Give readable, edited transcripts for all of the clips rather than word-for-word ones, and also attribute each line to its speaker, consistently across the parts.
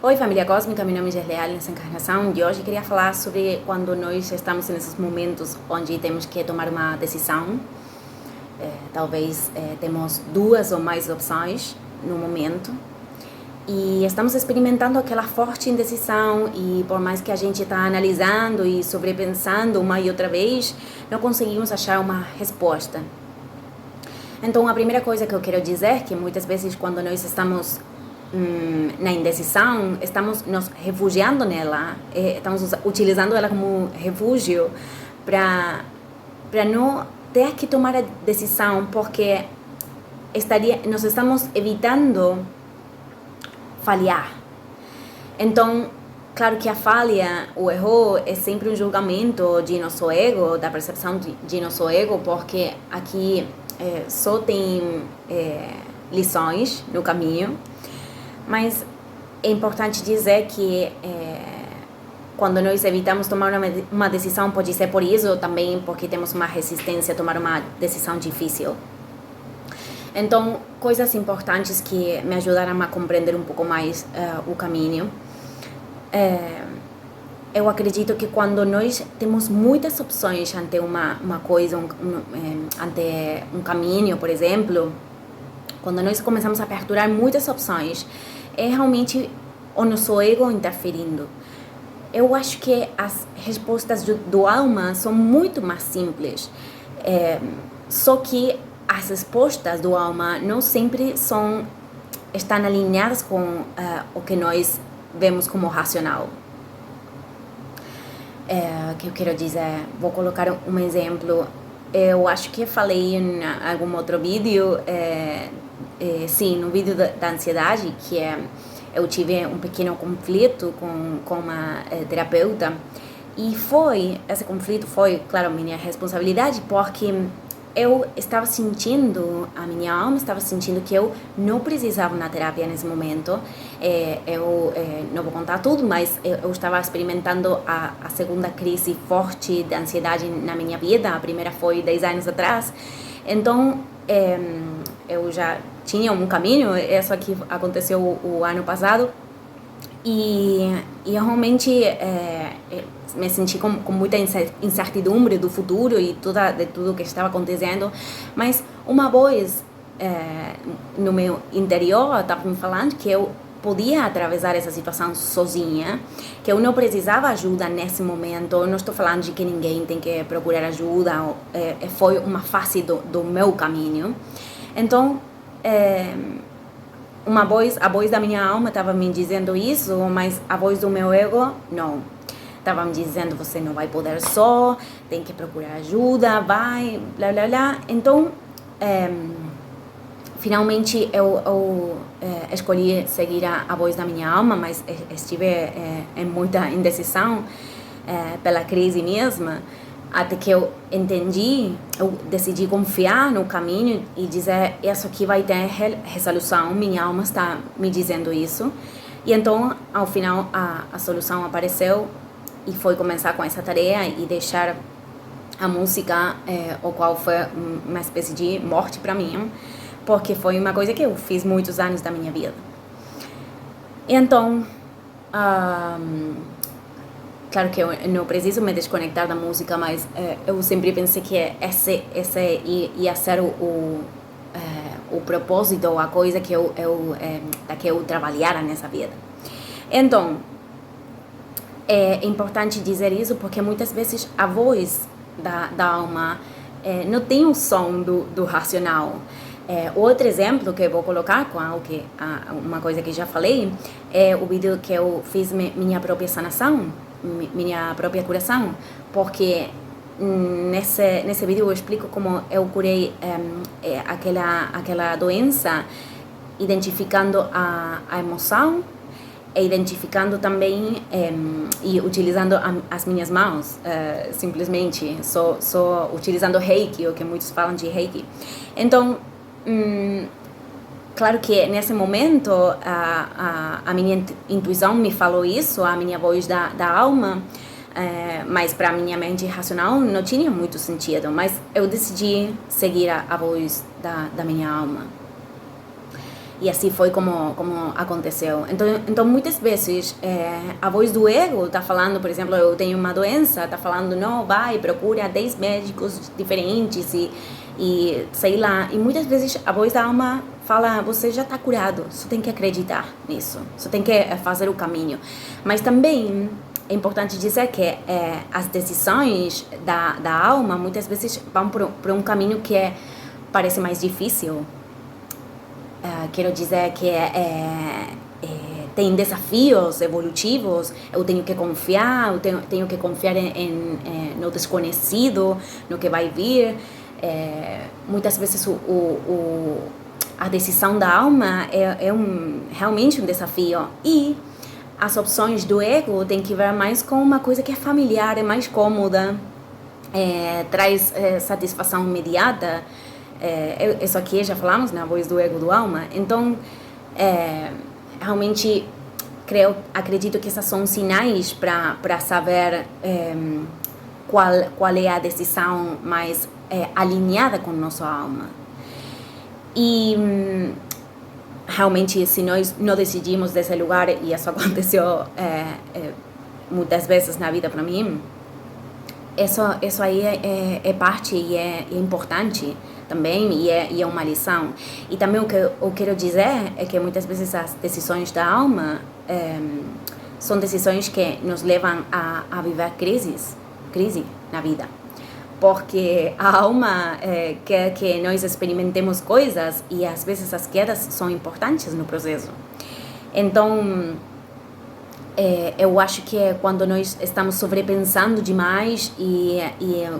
Speaker 1: Oi, família cósmica, meu nome é Gerleal nessa encarnação de hoje. Queria falar sobre quando nós estamos nesses momentos onde temos que tomar uma decisão. Talvez temos duas ou mais opções no momento e estamos experimentando aquela forte indecisão, e por mais que a gente está analisando e sobrepensando uma e outra vez, não conseguimos achar uma resposta. Então, a primeira coisa que eu quero dizer é que muitas vezes quando nós estamos na indecisão, estamos nos refugiando nela, estamos utilizando ela como refúgio para não ter que tomar a decisão, porque nós estamos evitando falhar. Então, claro que a falha, o erro, é sempre um julgamento de nosso ego, da percepção de nosso ego, porque aqui só tem lições no caminho. Mas é importante dizer que quando nós evitamos tomar uma decisão, pode ser por isso, também porque temos uma resistência a tomar uma decisão difícil. Então, coisas importantes que me ajudaram a compreender um pouco mais o caminho. Eu acredito que quando nós temos muitas opções ante uma coisa, ante um caminho, por exemplo, quando nós começamos a aperturar muitas opções, é realmente o nosso ego interferindo. Eu acho que as respostas do alma são muito mais simples. Só que as respostas do alma não sempre estão alinhadas com o que nós vemos como racional. Que eu quero dizer, vou colocar um exemplo. Eu acho que falei em algum outro vídeo, sim, no vídeo da ansiedade, que eu tive um pequeno conflito com uma terapeuta, e esse conflito foi, claro, minha responsabilidade, porque eu estava sentindo, a minha alma estava sentindo que eu não precisava na terapia nesse momento. Eu não vou contar tudo, mas eu estava experimentando a segunda crise forte de ansiedade na minha vida. A primeira foi 10 anos atrás. Então, eu já tinha um caminho. Isso aqui aconteceu o ano passado. E eu realmente me senti com muita incertidumbre do futuro e de tudo que estava acontecendo, mas uma voz no meu interior estava me falando que eu podia atravessar essa situação sozinha, que eu não precisava ajuda nesse momento. Eu não estou falando de que ninguém tem que procurar ajuda, foi uma fase do meu caminho. Então, a voz da minha alma estava me dizendo isso, mas a voz do meu ego, não. Estava me dizendo, você não vai poder só, tem que procurar ajuda, vai, blá, blá, blá. Então, finalmente eu escolhi seguir a voz da minha alma, mas estive em muita indecisão pela crise mesma, até que eu decidi confiar no caminho e dizer, isso aqui vai ter resolução, minha alma está me dizendo isso. E então, ao final, a solução apareceu, e foi começar com essa tarefa e deixar a música, o qual foi uma espécie de morte para mim, porque foi uma coisa que eu fiz muitos anos da minha vida. Então, claro que eu não preciso me desconectar da música, mas eu sempre pensei que esse ia ser o propósito, ou a coisa que eu trabalhara nessa vida. Então, é importante dizer isso, porque muitas vezes a voz da alma não tem o som do racional. Outro exemplo que eu vou colocar com uma coisa que já falei, é o vídeo que eu fiz minha própria sanação, minha própria curação, porque nesse vídeo eu explico como eu curei aquela doença, identificando a emoção, e identificando também e utilizando as minhas mãos, simplesmente, só utilizando Reiki, o que muitos falam de Reiki. Então, claro que nesse momento a minha intuição me falou isso, a minha voz da alma, mas para a minha mente racional não tinha muito sentido, mas eu decidi seguir a voz da minha alma. E assim foi como aconteceu. Então muitas vezes, a voz do ego está falando, por exemplo, eu tenho uma doença, está falando, não, vai, procura 10 médicos diferentes e sei lá. E muitas vezes a voz da alma fala, você já está curado, só tem que acreditar nisso, só tem que fazer o caminho. Mas também é importante dizer que as decisões da alma muitas vezes vão por um caminho que parece mais difícil. Quero dizer que tem desafios evolutivos, eu tenho que confiar, eu tenho que confiar no desconhecido, no que vai vir. Muitas vezes a decisão da alma realmente um desafio. E as opções do ego têm que ver mais com uma coisa que é familiar, é mais cômoda, traz satisfação imediata. Isso aqui já falamos, na voz do ego do alma. Então, realmente, acredito que esses são sinais para saber qual é a decisão mais alinhada com nossa alma. E realmente, se nós não decidimos desse lugar, e isso aconteceu muitas vezes na vida para mim, isso aí é parte e é importante também, e é uma lição. E também o que eu quero dizer é que muitas vezes as decisões da alma são decisões que nos levam a viver crise na vida. Porque a alma quer que nós experimentemos coisas e às vezes as quedas são importantes no processo. Então, eu acho que quando nós estamos sobrepensando demais e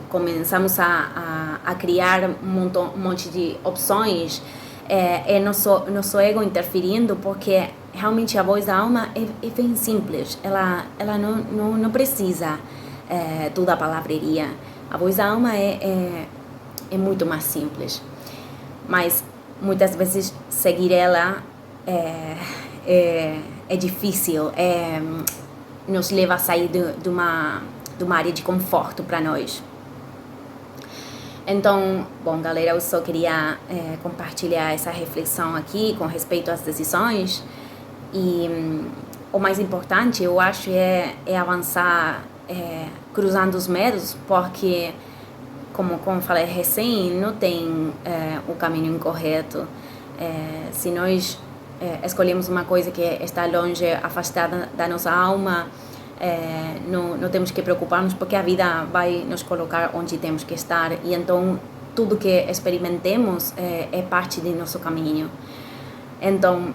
Speaker 1: começamos a criar um monte de opções, é nosso ego interferindo, porque realmente a voz da alma é bem simples, ela não precisa toda a palavreria. A voz da alma é muito mais simples, mas muitas vezes seguir ela é difícil, nos leva a sair de uma área de conforto para nós. Então, bom, galera, eu só queria compartilhar essa reflexão aqui com respeito às decisões. E o mais importante, eu acho, é avançar cruzando os medos, porque, como falei recém, não tem o caminho incorreto. Se nós escolhemos uma coisa que está longe, afastada da nossa alma, não temos que preocupar-nos, porque a vida vai nos colocar onde temos que estar, e então tudo que experimentemos é parte do nosso caminho. Então,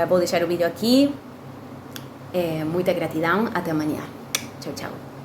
Speaker 1: vou deixar o vídeo aqui. Muita gratidão, até amanhã. Tchau, tchau.